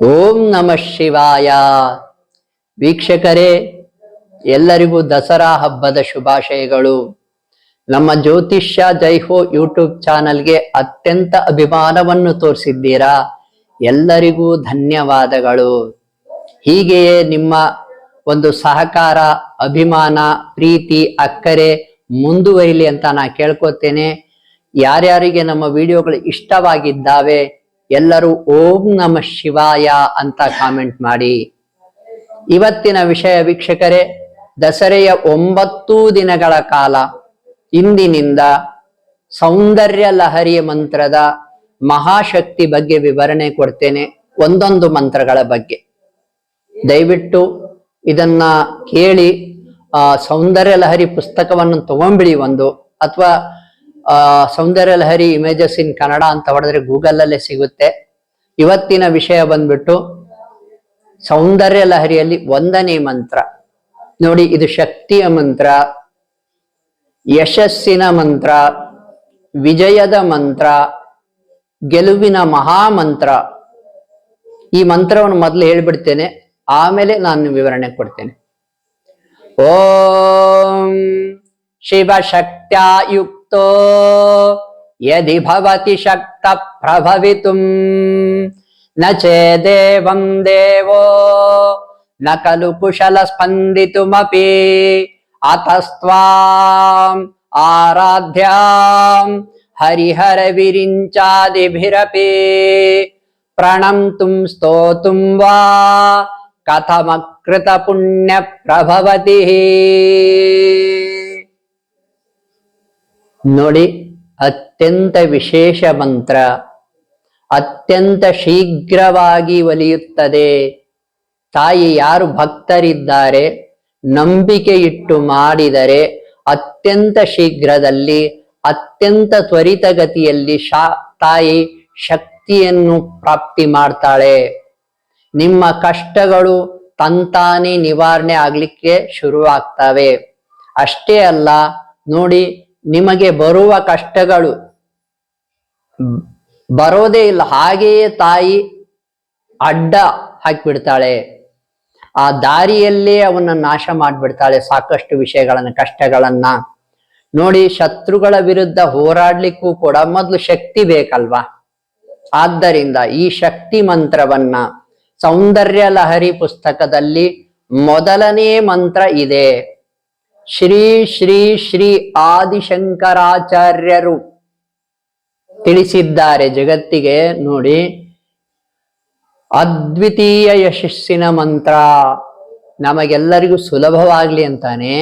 ಓಂ ನಮಃ ಶಿವಾಯ. ವೀಕ್ಷಕರೇ, ಎಲ್ಲರಿಗೂ ದಸರಾ ಹಬ್ಬದ ಶುಭಾಶಯಗಳು. ನಮ್ಮ ಜ್ಯೋತಿಷ್ಯ ಜೈಹೋ ಯೂಟ್ಯೂಬ್ ಚಾನಲ್ಗೆ ಅತ್ಯಂತ ಅಭಿಮಾನವನ್ನು ತೋರಿಸಿದ್ದೀರಾ. ಎಲ್ಲರಿಗೂ ಧನ್ಯವಾದಗಳು. ಹೀಗೆಯೇ ನಿಮ್ಮ ಒಂದು ಸಹಕಾರ, ಅಭಿಮಾನ, ಪ್ರೀತಿ, ಅಕ್ಕರೆ ಮುಂದುವರಿಲಿ ಅಂತ ನಾ ಕೇಳ್ಕೊತೇನೆ. ಯಾರ್ಯಾರಿಗೆ ನಮ್ಮ ವಿಡಿಯೋಗಳು ಇಷ್ಟವಾಗಿದ್ದಾವೆ ಎಲ್ಲರೂ ಓಂ ನಮಃ ಶಿವಾಯ ಅಂತ ಕಾಮೆಂಟ್ ಮಾಡಿ. ಇವತ್ತಿನ ವಿಷಯ ವೀಕ್ಷಕರೇ, ದಸರೆಯ 9 ದಿನಗಳ ಕಾಲ ಇಂದಿನಿಂದ ಸೌಂದರ್ಯ ಲಹರಿ ಮಂತ್ರದ ಮಹಾಶಕ್ತಿ ಬಗ್ಗೆ ವಿವರಣೆ ಕೊಡ್ತೇನೆ. ಒಂದೊಂದು ಮಂತ್ರಗಳ ಬಗ್ಗೆ ದಯವಿಟ್ಟು ಇದನ್ನ ಕೇಳಿ. ಸೌಂದರ್ಯ ಲಹರಿ ಪುಸ್ತಕವನ್ನು ತಗೊಂಡ್ಬಿಡಿ ಒಂದು, ಅಥವಾ ಸೌಂದರ್ಯ ಲಹರಿ ಇಮೇಜಸ್ ಇನ್ ಕನ್ನಡ ಅಂತ ಹೊಡೆದ್ರೆ ಗೂಗಲ್ ಅಲ್ಲೇ ಸಿಗುತ್ತೆ. ಇವತ್ತಿನ ವಿಷಯ ಬಂದ್ಬಿಟ್ಟು ಸೌಂದರ್ಯ ಲಹರಿಯಲ್ಲಿ 1ನೇ ಮಂತ್ರ ನೋಡಿ. ಇದು ಶಕ್ತಿಯ ಮಂತ್ರ, ಯಶಸ್ಸಿನ ಮಂತ್ರ, ವಿಜಯದ ಮಂತ್ರ, ಗೆಲುವಿನ ಮಹಾಮಂತ್ರ. ಈ ಮಂತ್ರವನ್ನು ಮೊದಲು ಹೇಳ್ಬಿಡ್ತೇನೆ, ಆಮೇಲೆ ನಾನು ವಿವರಣೆ ಕೊಡ್ತೇನೆ. ಓಂ ಶಿವಶಕ್ತ್ಯಾಯುಕ್ತೋ ಯದಿ ಭವತಿ ಶಕ್ತ ಪ್ರಭವಿತುಂ ನ ಚೇದೇವಂ ದೇವೋ ನ ಖಲು ಕುಶಲ ಸ್ಪಂದಿತುಮಪಿ ಅತಸ್ತ್ವಾಂ ಆರಾಧ್ಯಾಂ ಹರಿಹರ ವಿರಿಂಚಾದಿಭಿರಪಿ ಪ್ರಣಂತುಂ ಸ್ತೋತುಂ ವಾ ಕಥಮಕೃತ ಪುಣ್ಯ ಪ್ರಭವತಿ. ನೋಡಿ, ಅತ್ಯಂತ ವಿಶೇಷ ಮಂತ್ರ, ಅತ್ಯಂತ ಶೀಘ್ರವಾಗಿ ಒಲಿಯುತ್ತದೆ. ತಾಯಿ ಯಾರು ಭಕ್ತರಿದ್ದಾರೆ, ನಂಬಿಕೆ ಇಟ್ಟು ಮಾಡಿದರೆ ಅತ್ಯಂತ ಶೀಘ್ರದಲ್ಲಿ, ಅತ್ಯಂತ ತ್ವರಿತಗತಿಯಲ್ಲಿ ತಾಯಿ ಶಕ್ತಿಯನ್ನು ಪ್ರಾಪ್ತಿ ಮಾಡ್ತಾಳೆ. ನಿಮ್ಮ ಕಷ್ಟಗಳು ತಂತಾನೇ ನಿವಾರಣೆ ಆಗ್ಲಿಕ್ಕೆ ಶುರುವಾಗ್ತವೆ. ಅಷ್ಟೇ ಅಲ್ಲ, ನೋಡಿ, ನಿಮಗೆ ಬರುವ ಕಷ್ಟಗಳು ಬರೋದೇ ಇಲ್ಲ, ಹಾಗೆಯೇ ತಾಯಿ ಅಡ್ಡ ಹಾಕಿಬಿಡ್ತಾಳೆ. ಆ ದಾರಿಯಲ್ಲೇ ಅವನ್ನ ನಾಶ ಮಾಡಿಬಿಡ್ತಾಳೆ ಸಾಕಷ್ಟು ವಿಷಯಗಳನ್ನ, ಕಷ್ಟಗಳನ್ನ. ನೋಡಿ, ಶತ್ರುಗಳ ವಿರುದ್ಧ ಹೋರಾಡ್ಲಿಕ್ಕೂ ಕೂಡ ಮೊದಲು ಶಕ್ತಿ ಬೇಕಲ್ವಾ? ಆದ್ದರಿಂದ ಈ ಶಕ್ತಿ ಮಂತ್ರವನ್ನ ಸೌಂದರ್ಯ ಲಹರಿ ಪುಸ್ತಕದಲ್ಲಿ 1ನೇ ಮಂತ್ರ ಇದೆ. ಶ್ರೀ ಶ್ರೀ ಶ್ರೀ ಆದಿಶಂಕರಾಚಾರ್ಯರು ತಿಳಿಸಿದ್ದಾರೆ ಜಗತ್ತಿಗೆ. ನೋಡಿ, ಅದ್ವಿತೀಯ ಯಶಸ್ಸಿನ ಮಂತ್ರ. ನಮಗೆಲ್ಲರಿಗೂ ಸುಲಭವಾಗ್ಲಿ ಅಂತಾನೆ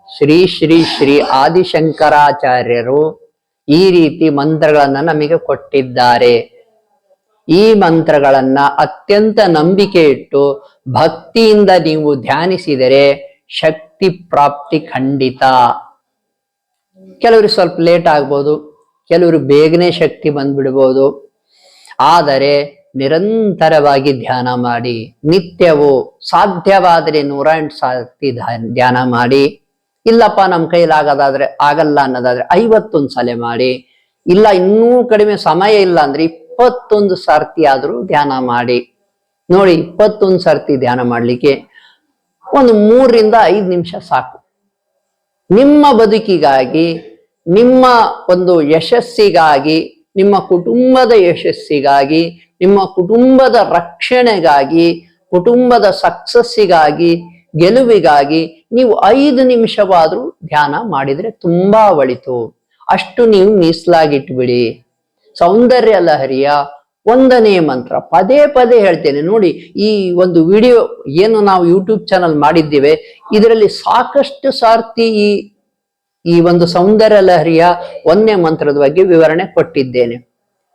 ಶ್ರೀ ಶ್ರೀ ಶ್ರೀ ಆದಿಶಂಕರಾಚಾರ್ಯರು ಈ ರೀತಿ ಮಂತ್ರಗಳನ್ನ ನಮಗೆ ಕೊಟ್ಟಿದ್ದಾರೆ. ಈ ಮಂತ್ರಗಳನ್ನ ಅತ್ಯಂತ ನಂಬಿಕೆ ಇಟ್ಟು ಭಕ್ತಿಯಿಂದ ನೀವು ಧ್ಯಾನಿಸಿದರೆ ಶಕ್ತಿ ಪ್ರಾಪ್ತಿ ಖಂಡಿತ. ಕೆಲವರು ಸ್ವಲ್ಪ ಲೇಟ್ ಆಗ್ಬೋದು, ಕೆಲವರು ಬೇಗನೆ ಶಕ್ತಿ ಬಂದ್ಬಿಡ್ಬೋದು. ಆದರೆ ನಿರಂತರವಾಗಿ ಧ್ಯಾನ ಮಾಡಿ, ನಿತ್ಯವೂ ಸಾಧ್ಯವಾದರೆ 108 ಸರ್ತಿ ಧ್ಯಾನ ಮಾಡಿ. ಇಲ್ಲಪ್ಪ ನಮ್ಮ ಕೈಲಾಗದಾದ್ರೆ, ಆಗಲ್ಲ ಅನ್ನೋದಾದ್ರೆ 51 ಸಲ ಮಾಡಿ. ಇಲ್ಲ ಇನ್ನೂ ಕಡಿಮೆ ಸಮಯ ಇಲ್ಲ ಅಂದ್ರೆ 21 ಸರ್ತಿ ಆದ್ರೂ ಧ್ಯಾನ ಮಾಡಿ. ನೋಡಿ, 21 ಸರ್ತಿ ಧ್ಯಾನ ಮಾಡ್ಲಿಕ್ಕೆ ಒಂದು 3 ರಿಂದ 5 ನಿಮಿಷ ಸಾಕು. ನಿಮ್ಮ ಬದುಕಿಗಾಗಿ, ನಿಮ್ಮ ಒಂದು ಯಶಸ್ಸಿಗಾಗಿ, ನಿಮ್ಮ ಕುಟುಂಬದ ಯಶಸ್ಸಿಗಾಗಿ, ನಿಮ್ಮ ಕುಟುಂಬದ ರಕ್ಷಣೆಗಾಗಿ, ಕುಟುಂಬದ ಸಕ್ಸಸ್ಸಿಗಾಗಿ, ಗೆಲುವಿಗಾಗಿ ನೀವು 5 ನಿಮಿಷವಾದ್ರೂ ಧ್ಯಾನ ಮಾಡಿದ್ರೆ ತುಂಬಾ ಒಳಿತು. ಅಷ್ಟು ನೀವು ಮೀಸಲಾಗಿಟ್ಬಿಡಿ. ಸೌಂದರ್ಯ ಲಹರಿಯ 1ನೇ ಮಂತ್ರ ಪದೇ ಪದೇ ಹೇಳ್ತೇನೆ. ನೋಡಿ, ಈ ಒಂದು ವಿಡಿಯೋ ಏನು ನಾವು ಯೂಟ್ಯೂಬ್ ಚಾನಲ್ ಮಾಡಿದ್ದೇವೆ, ಇದರಲ್ಲಿ ಸಾಕಷ್ಟು ಸಾರ್ತಿ ಈ ಒಂದು ಸೌಂದರ್ಯ ಲಹರಿಯ 1ನೇ ಮಂತ್ರದ ಬಗ್ಗೆ ವಿವರಣೆ ಕೊಟ್ಟಿದ್ದೇನೆ.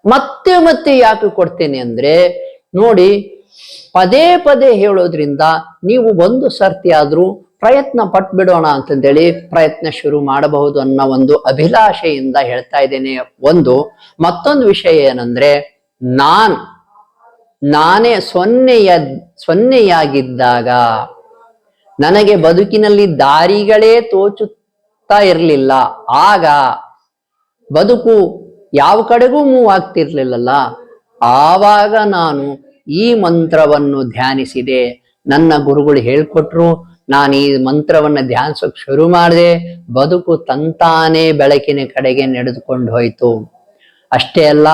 ಮತ್ತೆ ಮತ್ತೆ ಯಾಕೆ ಕೊಡ್ತೇನೆ ಅಂದ್ರೆ, ನೋಡಿ, ಪದೇ ಪದೇ ಹೇಳೋದ್ರಿಂದ ನೀವು 1 ಸರ್ತಿ ಆದ್ರೂ ಪ್ರಯತ್ನ ಪಟ್ಬಿಡೋಣ ಅಂತಂದೇಳಿ ಪ್ರಯತ್ನ ಶುರು ಮಾಡಬಹುದು ಅನ್ನೋ ಒಂದು ಅಭಿಲಾಷೆಯಿಂದ ಹೇಳ್ತಾ ಇದ್ದೇನೆ. ಮತ್ತೊಂದು ವಿಷಯ ಏನಂದ್ರೆ, ನಾನೇ ಸೊನ್ನೆಯಾಗಿದ್ದಾಗ, ನನಗೆ ಬದುಕಿನಲ್ಲಿ ದಾರಿಗಳೇ ತೋಚುತ್ತಾ ಇರಲಿಲ್ಲ, ಆಗ ಬದುಕು ಯಾವ ಕಡೆಗೂ ಮೂವ್ ಆಗ್ತಿರ್ಲಿಲ್ಲಲ್ಲ, ಆವಾಗ ನಾನು ಈ ಮಂತ್ರವನ್ನು ಧ್ಯಾನಿಸಿದೆ. ನನ್ನ ಗುರುಗಳು ಹೇಳ್ಕೊಟ್ರು, ನಾನು ಈ ಮಂತ್ರವನ್ನ ಧ್ಯಾನಿಸೋಕೆ ಶುರು ಮಾಡಿದೆ. ಬದುಕು ತಂತಾನೇ ಬೆಳಕಿನ ಕಡೆಗೆ ನಡೆದುಕೊಂಡು ಹೋಯಿತು. ಅಷ್ಟೇ ಅಲ್ಲ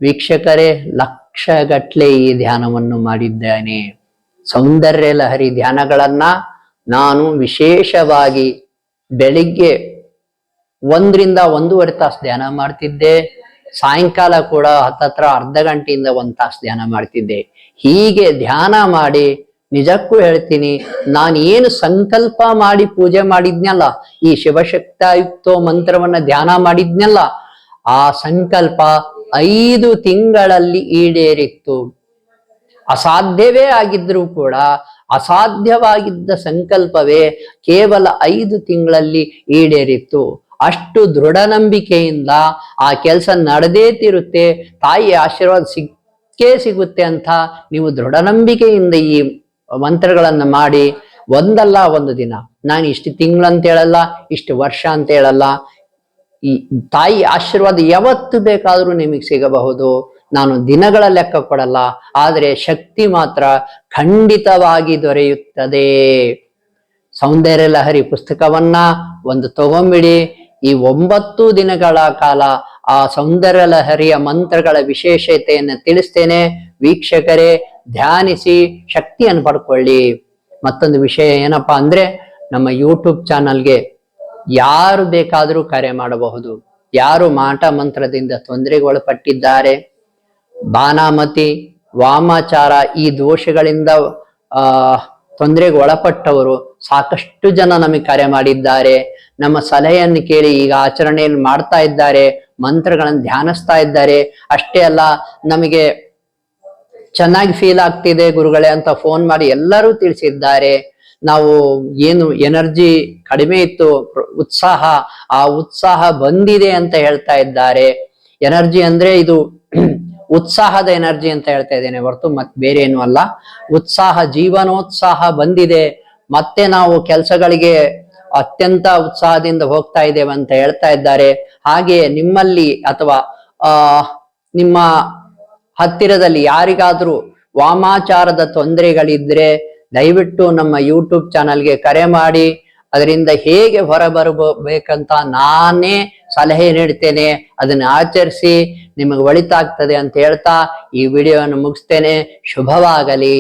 ವೀಕ್ಷಕರೇ, ಲಕ್ಷಗಟ್ಲೆ ಈ ಧ್ಯಾನವನ್ನು ಮಾಡಿದ್ದೇನೆ. ಸೌಂದರ್ಯ ಲಹರಿ ಧ್ಯಾನಗಳನ್ನ ನಾನು ವಿಶೇಷವಾಗಿ ಬೆಳಿಗ್ಗೆ 1 ರಿಂದ 1.5 ತಾಸು ಧ್ಯಾನ ಮಾಡ್ತಿದ್ದೆ. ಸಾಯಂಕಾಲ ಕೂಡ ಹತ್ತತ್ರ ಅರ್ಧ ಗಂಟೆಯಿಂದ 1 ತಾಸು ಧ್ಯಾನ ಮಾಡ್ತಿದ್ದೆ. ಹೀಗೆ ಧ್ಯಾನ ಮಾಡಿ ನಿಜಕ್ಕೂ ಹೇಳ್ತೀನಿ, ನಾನು ಏನು ಸಂಕಲ್ಪ ಮಾಡಿ ಪೂಜೆ ಮಾಡಿದ್ನಲ್ಲ, ಈ ಶಿವಶಕ್ತಾಯುಕ್ತೋ ಮಂತ್ರವನ್ನ ಧ್ಯಾನ ಮಾಡಿದ್ನಲ್ಲ, ಆ ಸಂಕಲ್ಪ 5 ತಿಂಗಳಲ್ಲಿ ಈಡೇರಿತ್ತು. ಅಸಾಧ್ಯವೇ ಆಗಿದ್ರೂ ಕೂಡ ಅಸಾಧ್ಯವಾಗಿದ್ದ ಸಂಕಲ್ಪವೇ ಕೇವಲ 5 ತಿಂಗಳಲ್ಲಿ ಈಡೇರಿತ್ತು. ಅಷ್ಟು ದೃಢ ನಂಬಿಕೆಯಿಂದ ಆ ಕೆಲಸ ನಡೆದೇ ತಿರುತ್ತೆ, ತಾಯಿ ಆಶೀರ್ವಾದ ಸಿಕ್ಕೇ ಸಿಗುತ್ತೆ ಅಂತ ನೀವು ದೃಢ ನಂಬಿಕೆಯಿಂದ ಈ ಮಂತ್ರಗಳನ್ನ ಮಾಡಿ, ಒಂದಲ್ಲ ಒಂದು ದಿನ, ನಾನು ಇಷ್ಟು ತಿಂಗಳು ಅಂತ ಹೇಳಲ್ಲ, ಇಷ್ಟು ವರ್ಷ ಅಂತ ಹೇಳಲ್ಲ, ಈ ತಾಯಿ ಆಶೀರ್ವಾದ ಯಾವತ್ತು ಬೇಕಾದ್ರೂ ನಿಮಗೆ ಸಿಗಬಹುದು. ನಾನು ದಿನಗಳ ಲೆಕ್ಕ ಕೊಡಲ್ಲ, ಆದರೆ ಶಕ್ತಿ ಮಾತ್ರ ಖಂಡಿತವಾಗಿ ದೊರೆಯುತ್ತದೆ. ಸೌಂದರ್ಯ ಲಹರಿ ಪುಸ್ತಕವನ್ನ ಒಂದು ತಗೊಂಬಿಡಿ. ಈ 9 ದಿನಗಳ ಕಾಲ ಆ ಸೌಂದರ್ಯ ಲಹರಿಯ ಮಂತ್ರಗಳ ವಿಶೇಷತೆಯನ್ನು ತಿಳಿಸ್ತೇನೆ. ವೀಕ್ಷಕರೇ, ಧ್ಯಾನಿಸಿ ಶಕ್ತಿಯನ್ನು ಪಡ್ಕೊಳ್ಳಿ. ಮತ್ತೊಂದು ವಿಷಯ ಏನಪ್ಪಾ ಅಂದ್ರೆ, ನಮ್ಮ ಯೂಟ್ಯೂಬ್ ಚಾನಲ್ಗೆ ಯಾರು ಬೇಕಾದರೂ ಕರೆ ಮಾಡಬಹುದು. ಯಾರು ಮಾಟ ಮಂತ್ರದಿಂದ ತೊಂದರೆಗೊಳಪಟ್ಟಿದ್ದಾರೆ, ಬಾನಾಮತಿ, ವಾಮಾಚಾರ ಈ ದೋಷಗಳಿಂದ ತೊಂದರೆಗೆ ಒಳಪಟ್ಟವರು ಸಾಕಷ್ಟು ಜನ ನಮಗೆ ಕರೆ ಮಾಡಿದ್ದಾರೆ. ನಮ್ಮ ಸಲಹೆಯನ್ನು ಕೇಳಿ ಈಗ ಆಚರಣೆಯನ್ನು ಮಾಡ್ತಾ ಇದ್ದಾರೆ, ಮಂತ್ರಗಳನ್ನು ಧ್ಯಾನಿಸ್ತಾ ಇದ್ದಾರೆ. ಅಷ್ಟೇ ಅಲ್ಲ, ನಮಗೆ ಚೆನ್ನಾಗಿ ಫೀಲ್ ಆಗ್ತಿದೆ ಗುರುಗಳೇ ಅಂತ ಫೋನ್ ಮಾಡಿ ಎಲ್ಲರೂ ತಿಳಿಸಿದ್ದಾರೆ. ನಾವು ಏನು ಎನರ್ಜಿ ಕಡಿಮೆ ಇತ್ತು, ಉತ್ಸಾಹ, ಆ ಉತ್ಸಾಹ ಬಂದಿದೆ ಅಂತ ಹೇಳ್ತಾ ಇದ್ದಾರೆ. ಎನರ್ಜಿ ಅಂದ್ರೆ ಇದು ಉತ್ಸಾಹದ ಎನರ್ಜಿ ಅಂತ ಹೇಳ್ತಾ ಇದ್ದೇನೆ ಹೊರತು ಮತ್ತೆ ಬೇರೆ ಏನು ಅಲ್ಲ. ಉತ್ಸಾಹ, ಜೀವನೋತ್ಸಾಹ ಬಂದಿದೆ, ಮತ್ತೆ ನಾವು ಕೆಲಸಗಳಿಗೆ ಅತ್ಯಂತ ಉತ್ಸಾಹದಿಂದ ಹೋಗ್ತಾ ಇದ್ದೇವೆ ಅಂತ ಹೇಳ್ತಾ ಇದ್ದಾರೆ. ಹಾಗೆ ನಿಮ್ಮಲ್ಲಿ ಅಥವಾ ನಿಮ್ಮ ಹತ್ತಿರದಲ್ಲಿ ಯಾರಿಗಾದ್ರೂ ವಾಮಾಚಾರದ ತೊಂದರೆಗಳಿದ್ರೆ ದಯವಿಟ್ಟು ನಮ್ಮ ಯೂಟ್ಯೂಬ್ ಚಾನಲ್ಗೆ ಕರೆ ಮಾಡಿ. ಅದರಿಂದ ಹೇಗೆ ಹೊರಬರಬೇಕಂತ ನಾನೇ ಸಲಹೆ ನೀಡ್ತೇನೆ. ಅದನ್ನು ಆಚರಿಸಿ, ನಿಮಗೆ ಒಳಿತಾಗ್ತದೆ ಅಂತ ಹೇಳ್ತಾ ಈ ವಿಡಿಯೋವನ್ನು ಮುಗಿಸ್ತೇನೆ. ಶುಭವಾಗಲಿ.